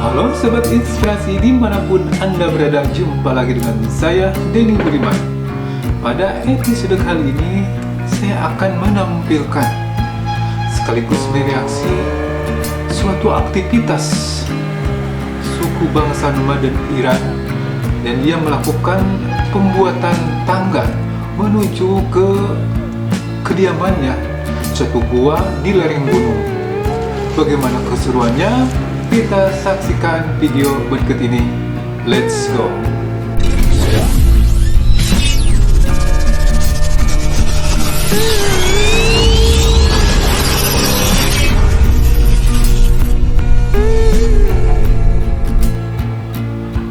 Halo Sobat Inspirasi, dimanapun Anda berada, jumpa lagi dengan saya, Denny Budiman. Pada episode kali ini, saya akan menampilkan sekaligus mereaksi suatu aktivitas suku bangsa nomaden Iran, dan dia melakukan pembuatan tangga menuju ke kediamannya, suatu gua di lereng gunung. Bagaimana keseruannya? Kita saksikan video berikut ini. Let's go.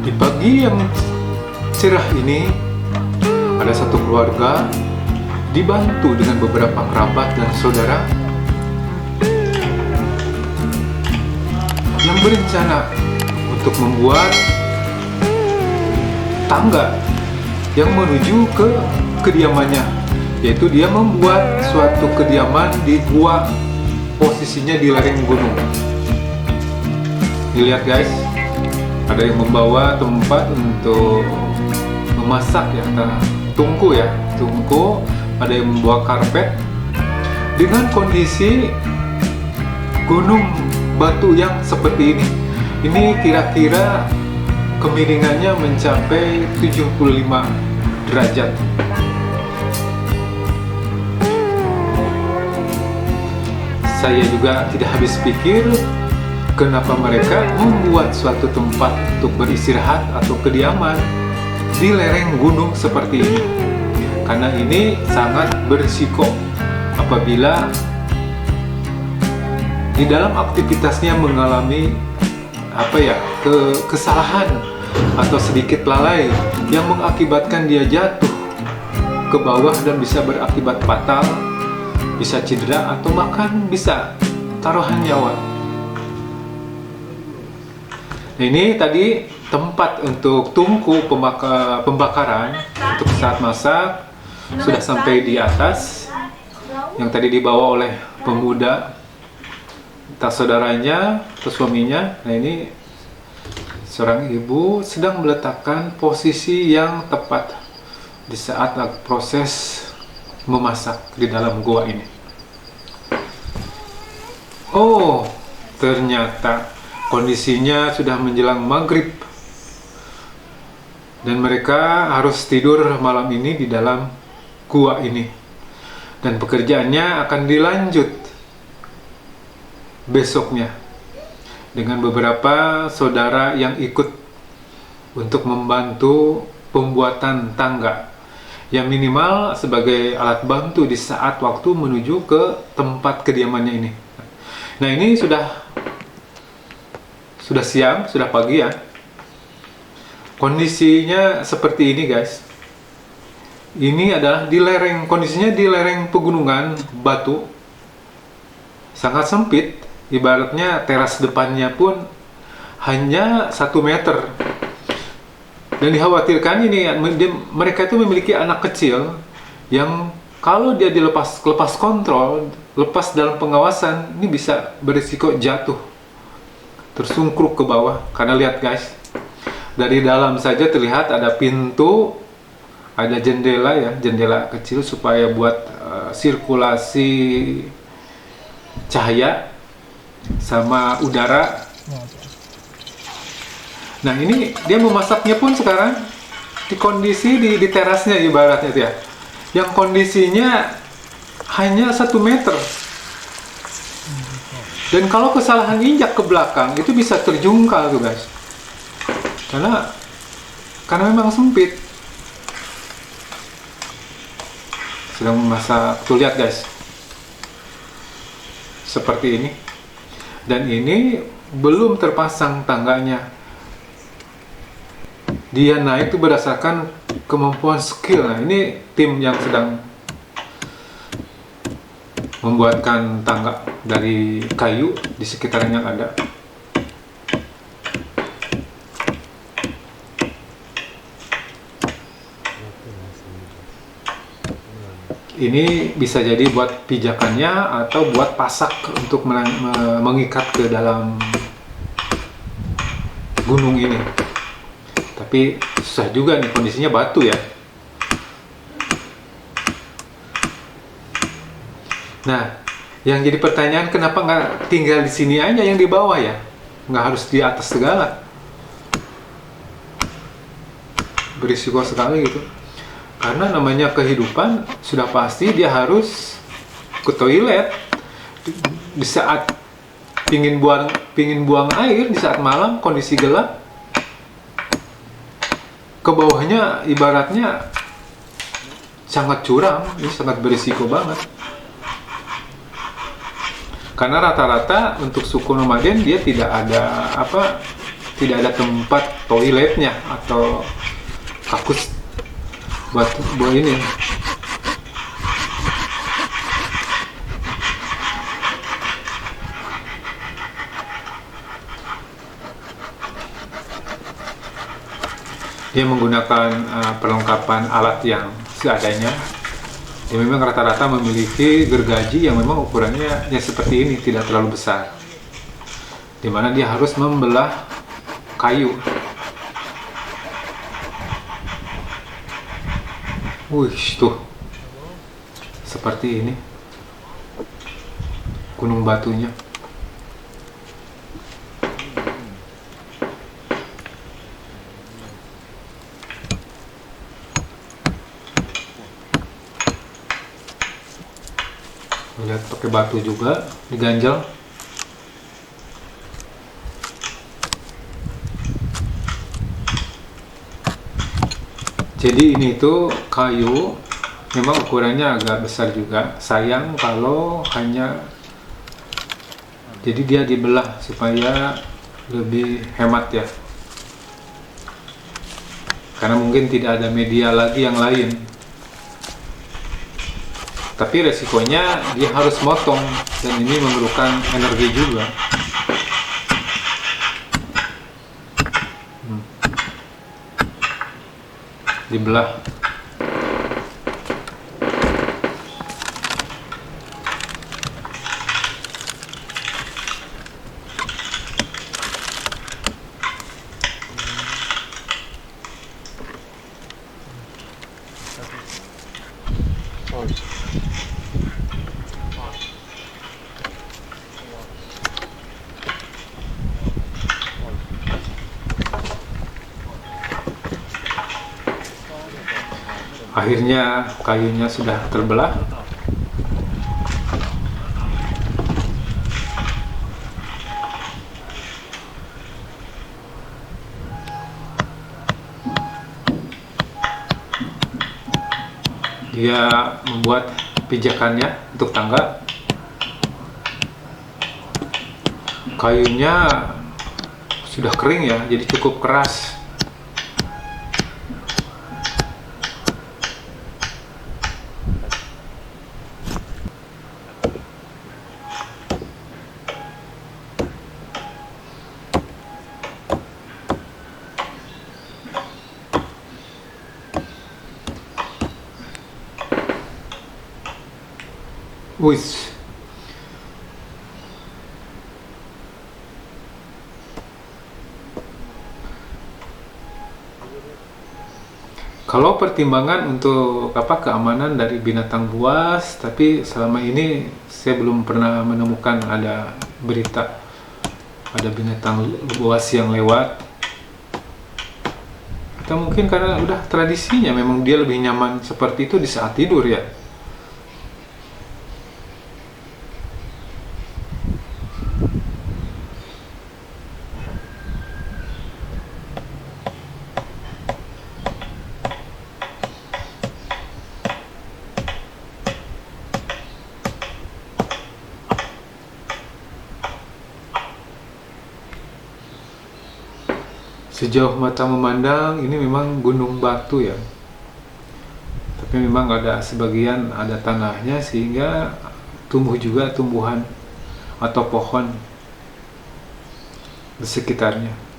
Di pagi yang cerah ini, ada satu keluarga dibantu dengan beberapa kerabat dan saudara yang berencana untuk membuat tangga yang menuju ke kediamannya, yaitu dia membuat suatu kediaman di gua, posisinya di lereng gunung. Dilihat guys, ada yang membawa tempat untuk memasak ya, tungku, ada yang membawa karpet dengan kondisi gunung batu yang seperti ini. Ini kira-kira kemiringannya mencapai 75 derajat. Saya juga tidak habis pikir kenapa mereka membuat suatu tempat untuk beristirahat atau kediaman di lereng gunung seperti ini. Karena ini sangat berisiko apabila di dalam aktivitasnya mengalami kesalahan atau sedikit lalai yang mengakibatkan dia jatuh ke bawah dan bisa berakibat fatal, bisa cedera atau bahkan bisa taruhan nyawa. Nah, ini tadi tempat untuk tungku pembakaran untuk saat masak sudah sampai di atas, yang tadi dibawa oleh pemuda, entah saudaranya atau suaminya. Nah, ini seorang ibu sedang meletakkan posisi yang tepat di saat proses memasak di dalam gua ini. Oh, ternyata kondisinya sudah menjelang maghrib dan mereka harus tidur malam ini di dalam gua ini, dan pekerjaannya akan dilanjut besoknya dengan beberapa saudara yang ikut untuk membantu pembuatan tangga yang minimal sebagai alat bantu di saat waktu menuju ke tempat kediamannya ini. Nah, ini sudah siang, sudah pagi ya. Kondisinya seperti ini guys. Ini adalah di lereng, kondisinya di lereng pegunungan batu, sangat sempit. Ibaratnya teras depannya pun hanya 1 meter. Dan dikhawatirkan ini mereka itu memiliki anak kecil yang kalau dia lepas kontrol, lepas dalam pengawasan, ini bisa berisiko jatuh, tersungkruk ke bawah. Karena lihat guys, dari dalam saja terlihat ada pintu, ada jendela ya, jendela kecil supaya buat sirkulasi cahaya sama udara. Nah, ini dia memasaknya pun sekarang di kondisi di terasnya ibaratnya itu ya, yang kondisinya hanya 1 meter. Dan kalau kesalahan injak ke belakang itu bisa terjungkal tuh guys, karena memang sempit. Sedang memasak, tuh lihat guys, seperti ini. Dan ini belum terpasang tangganya. Dia naik itu berdasarkan kemampuan skill. Nah, ini tim yang sedang membuatkan tangga dari kayu di sekitaran yang ada. Ini bisa jadi buat pijakannya atau buat pasak untuk mengikat ke dalam gunung ini. Tapi susah juga nih, kondisinya batu ya. Nah, yang jadi pertanyaan, kenapa nggak tinggal di sini aja yang di bawah ya? Nggak harus di atas segala. Berisiko sekali gitu. Karena namanya kehidupan, sudah pasti dia harus ke toilet. Di saat pingin buang air, di saat malam, kondisi gelap, ke bawahnya ibaratnya sangat curam, ini sangat berisiko banget. Karena rata-rata untuk suku nomaden dia tidak ada tempat toiletnya atau kakus buat ini. Dia menggunakan perlengkapan alat yang seadanya. Dia memang rata-rata memiliki gergaji yang memang ukurannya ya seperti ini, tidak terlalu besar. Dimana dia harus membelah kayu. Wih, tuh. Seperti ini. Gunung batunya. Lihat pakai batu juga diganjal. Jadi ini tuh kayu memang ukurannya agak besar juga. Sayang kalau hanya, jadi dia dibelah supaya lebih hemat ya. Karena mungkin tidak ada media lagi yang lain. Tapi resikonya dia harus motong, dan ini memerlukan energi juga. Dibelah. Akhirnya kayunya sudah terbelah. Dia membuat pijakannya untuk tangga. Kayunya sudah kering ya, jadi cukup keras. Wis. Kalau pertimbangan untuk keamanan dari binatang buas, tapi selama ini saya belum pernah menemukan ada berita ada binatang buas yang lewat. Atau mungkin karena udah tradisinya, memang dia lebih nyaman seperti itu di saat tidur ya. Sejauh mata memandang ini memang gunung batu ya, tapi memang ada sebagian ada tanahnya sehingga tumbuh juga tumbuhan atau pohon di sekitarnya.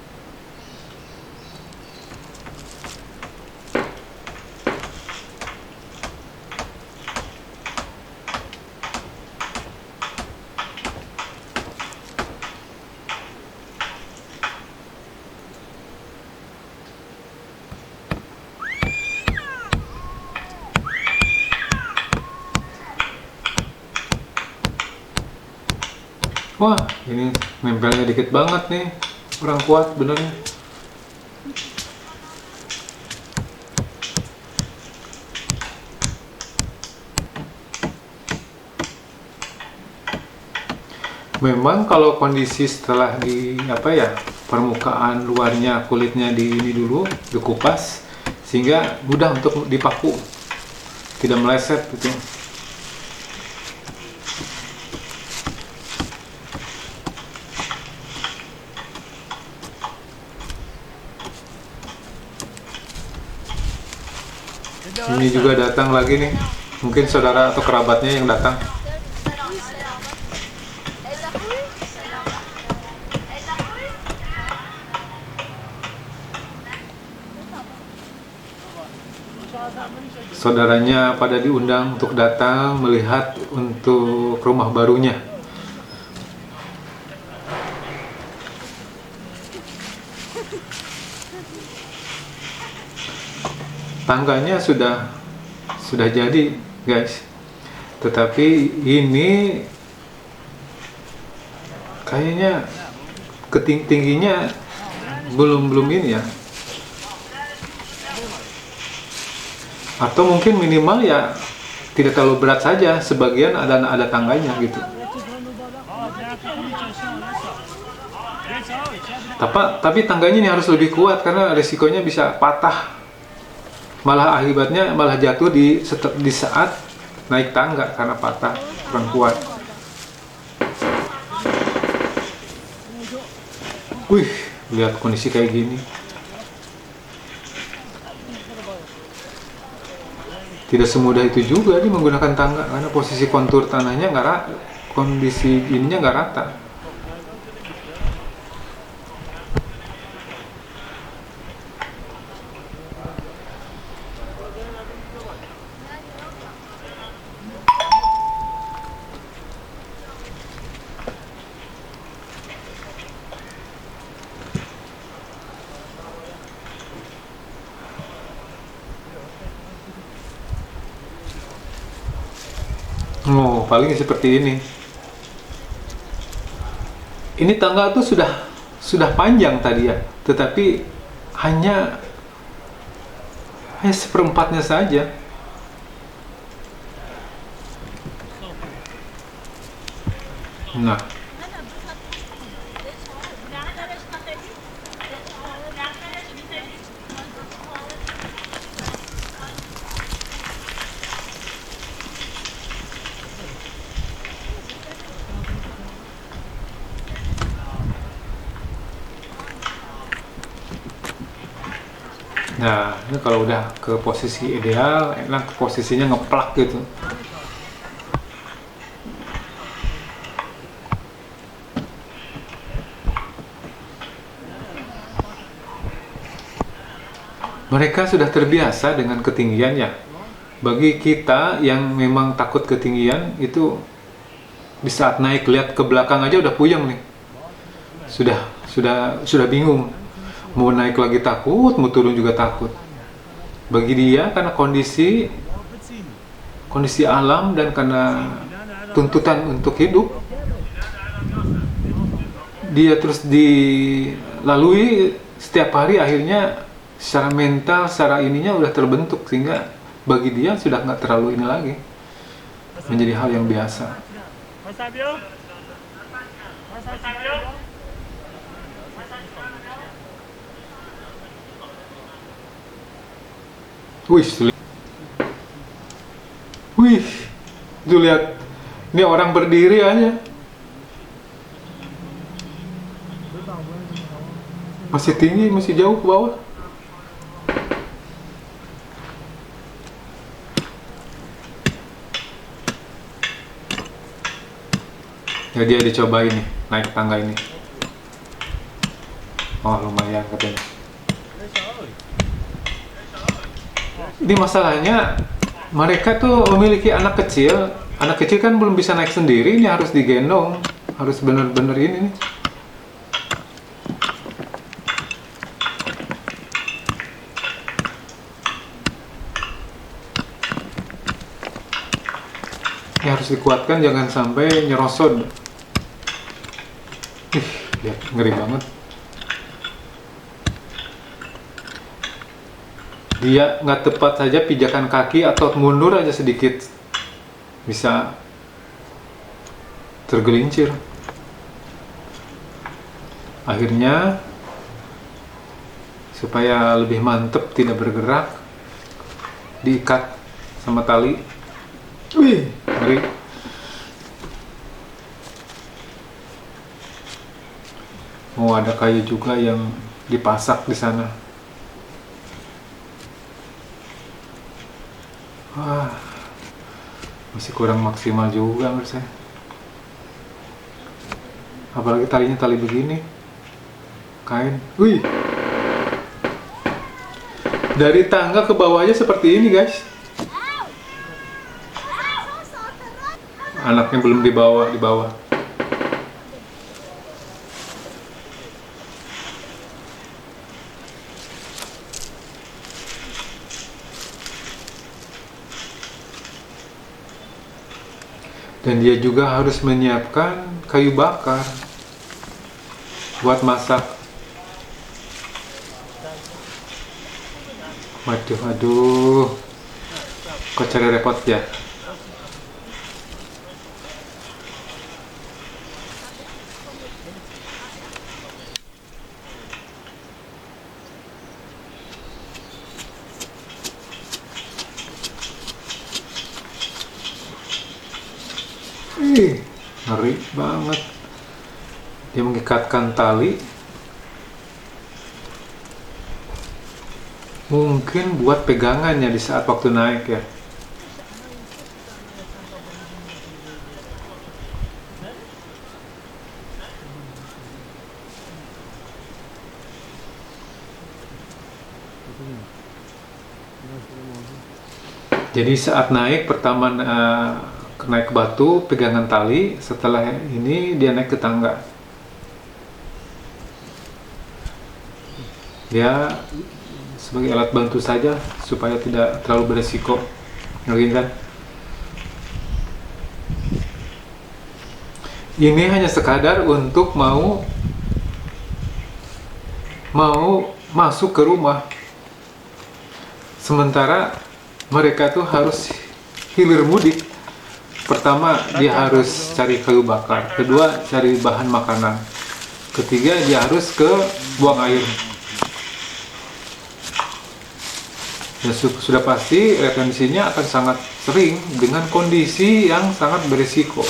Wah, ini nempelnya dikit banget nih. Kurang kuat benernya. Memang kalau kondisi setelah di permukaan luarnya kulitnya di ini dulu dikupas sehingga mudah untuk dipaku, tidak meleset gitu. Ini juga datang lagi nih, mungkin saudara atau kerabatnya yang datang. Saudaranya pada diundang untuk datang melihat untuk rumah barunya. Tangganya sudah jadi, guys. Tetapi ini kayaknya tingginya belum ini ya. Atau mungkin minimal ya tidak terlalu berat saja, sebagian ada tangganya gitu. Tapi tangganya ini harus lebih kuat karena risikonya bisa patah. Malah akibatnya malah jatuh di saat naik tangga karena patah, kurang kuat. Wih, lihat kondisi kayak gini. Tidak semudah itu juga dia menggunakan tangga karena posisi kontur tanahnya nggak rata, kondisi ininya nggak rata. Oh, paling seperti ini. Ini tangga tuh sudah panjang tadi ya, tetapi hanya seperempatnya saja. Nah, ini kalau udah ke posisi ideal, enak posisinya ngeplak gitu. Mereka sudah terbiasa dengan ketinggian ya. Bagi kita yang memang takut ketinggian itu di saat naik lihat ke belakang aja udah puyeng nih. Sudah bingung. Mau naik lagi takut, mau turun juga takut. Bagi dia karena kondisi alam dan karena tuntutan untuk hidup, dia terus dilalui setiap hari, akhirnya secara mental, secara ininya udah terbentuk sehingga bagi dia sudah nggak terlalu ini lagi, menjadi hal yang biasa. Wih, itu lihat, ini orang berdiri aja, masih tinggi, masih jauh ke bawah. Ya dia dicobain nih, naik tangga ini. Oh lumayan katanya. Ini masalahnya mereka tuh memiliki anak kecil kan belum bisa naik sendiri, ini harus digendong, harus bener-bener ini nih. Ini harus dikuatkan, jangan sampai nyerosot. Lihat, ngeri banget. Dia nggak tepat saja pijakan kaki atau mundur aja sedikit bisa tergelincir. Akhirnya supaya lebih mantep tidak bergerak, diikat sama tali. Wih, ngeri. Oh, ada kayu juga yang dipasak di sana. Wah, masih kurang maksimal juga menurut saya. Apalagi talinya tali begini, kain. Wih, dari tangga ke bawah aja seperti ini guys. Anaknya belum dibawa di bawah. Dan dia juga harus menyiapkan kayu bakar buat masak. Waduh, aduh, kok cari repot ya? Ngeri banget. Dia mengikatkan tali, mungkin buat pegangannya di saat waktu naik ya. Jadi saat naik pertama naik ke batu, pegangan tali. Setelah ini dia naik ke tangga. Dia sebagai alat bantu saja supaya tidak terlalu beresiko, ngeri kan? Ini hanya sekadar untuk mau masuk ke rumah. Sementara mereka tuh harus hilir mudik. Pertama dia harus cari kayu bakar, kedua cari bahan makanan, ketiga dia harus ke buang air. Ya, sudah pasti retensinya akan sangat sering dengan kondisi yang sangat berisiko.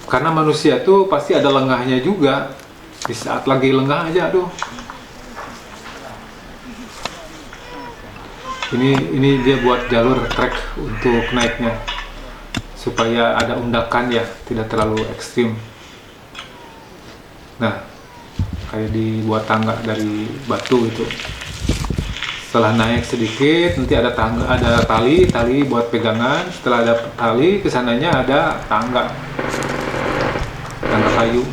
Karena manusia tuh pasti ada lengahnya juga. Di saat lagi lengah aja, aduh. Ini dia buat jalur trek untuk naiknya supaya ada undakan ya, tidak terlalu ekstrim. Nah, kayak dibuat tangga dari batu gitu. Setelah naik sedikit nanti ada tangga, ada tali buat pegangan. Setelah ada tali, kesananya ada tangga kayu.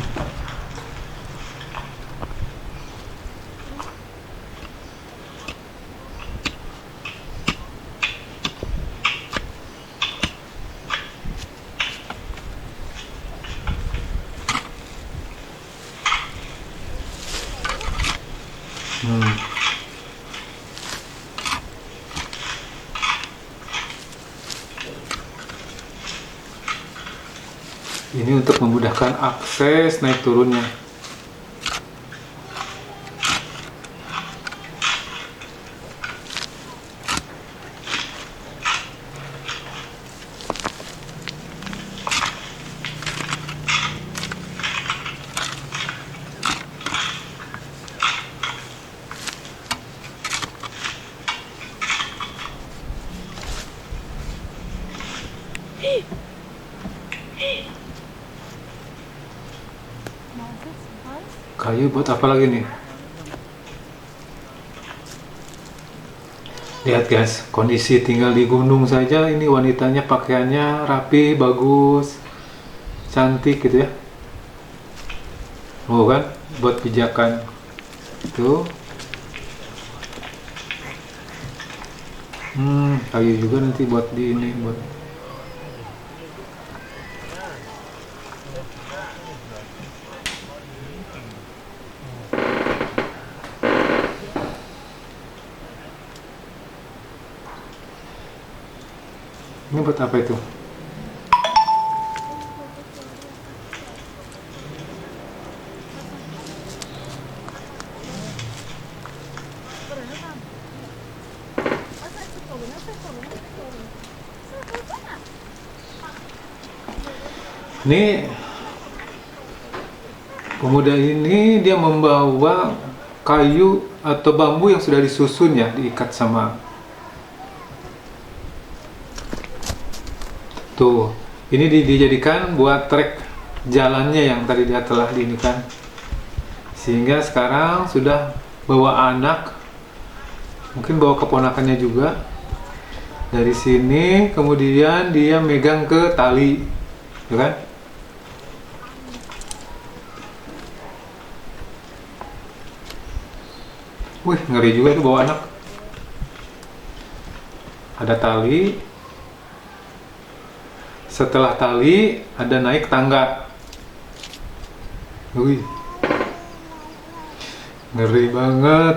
Ini untuk memudahkan akses naik turunnya. Kayu buat apa lagi nih? Lihat guys, kondisi tinggal di gunung saja. Ini wanitanya pakaiannya rapi, bagus, cantik gitu ya. Oh kan, buat pijakan itu. Kayu juga nanti buat di ini, buat Ini buat apa itu? Ini pemuda ini dia membawa kayu atau bambu yang sudah disusun ya, diikat sama tuh. Ini dijadikan buat trek jalannya yang tadi dia telah diinikan, sehingga sekarang sudah bawa anak, mungkin bawa keponakannya juga. Dari sini kemudian dia megang ke tali, ya kan? Wih, ngeri juga itu bawa anak. Ada tali. Setelah tali, ada naik tangga. Wih, ngeri banget.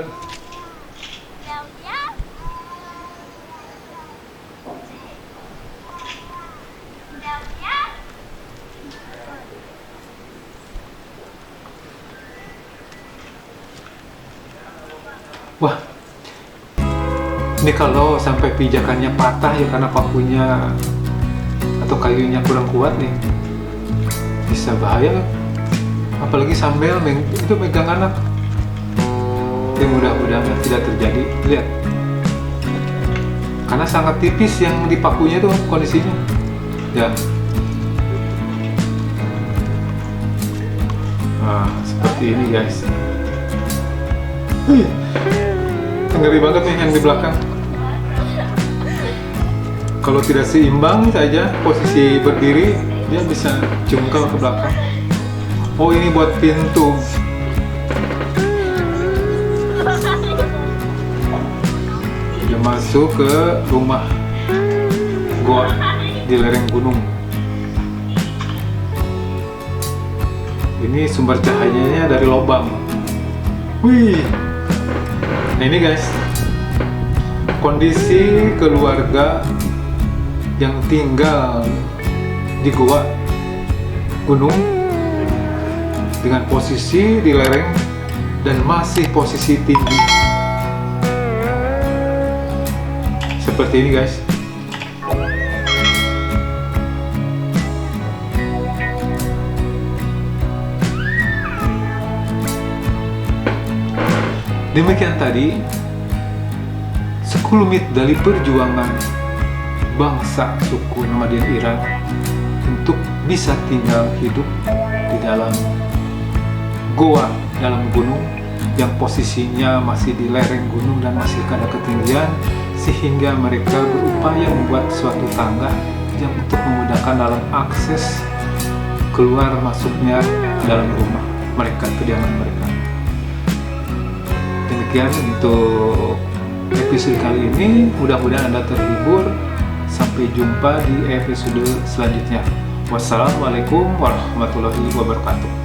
Wah, ini kalau sampai pijakannya patah ya karena pakunya atau kayunya kurang kuat nih, bisa bahaya. Apalagi sambil itu megang anak. Ya mudah-mudahan tidak terjadi. Lihat, karena sangat tipis yang di pakunya tuh kondisinya. Ya. Nah, seperti ini guys. Ngeri banget nih yang di belakang. Kalau tidak seimbang saja posisi berdiri, dia bisa jungkel ke belakang. Oh, ini buat pintu. Dia masuk ke rumah goa di lereng gunung. Ini sumber cahayanya dari lubang. Wih. Nah ini guys, kondisi keluarga yang tinggal di goa gunung dengan posisi di lereng dan masih posisi tinggi. Seperti ini guys. Demikian tadi sekelumit dari perjuangan bangsa suku nomaden Iran untuk bisa tinggal hidup di dalam goa dalam gunung yang posisinya masih di lereng gunung dan masih ada ketinggian, sehingga mereka berupaya membuat suatu tangga yang untuk memudahkan dalam akses keluar masuknya dalam rumah mereka, kediaman mereka. Demikian untuk episode kali ini, mudah-mudahan Anda terhibur. Sampai jumpa di episode selanjutnya. Wassalamualaikum warahmatullahi wabarakatuh.